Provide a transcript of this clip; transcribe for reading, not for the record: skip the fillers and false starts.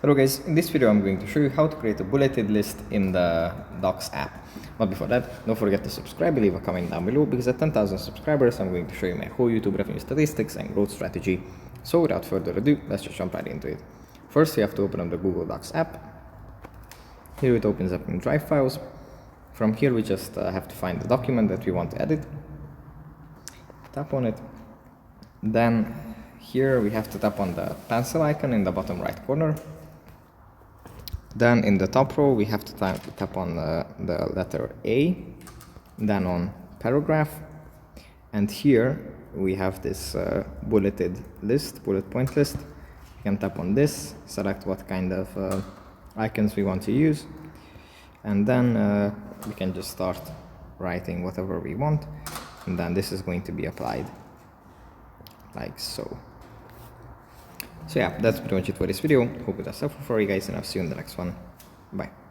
Hello guys, in this video I'm going to show you how to create a bulleted list in the Docs app. But before that, don't forget to subscribe, leave a comment down below, because at 10,000 subscribers I'm going to show you my whole YouTube revenue statistics and growth strategy. So without further ado, let's just jump right into it. First you have to open up the Google Docs app. Here it opens up in Drive files. From here we just have to find the document that we want to edit. Tap on it. Then here we have to tap on the pencil icon in the bottom right corner. Then in the top row we have to tap on the letter A, then on paragraph, and here we have this bulleted list, bullet point list. You can tap on this, select what kind of icons we want to use, and then we can just start writing whatever we want, and then this is going to be applied like so. So yeah, that's pretty much it for this video. Hope it was helpful for you guys, and I'll see you in the next one. Bye.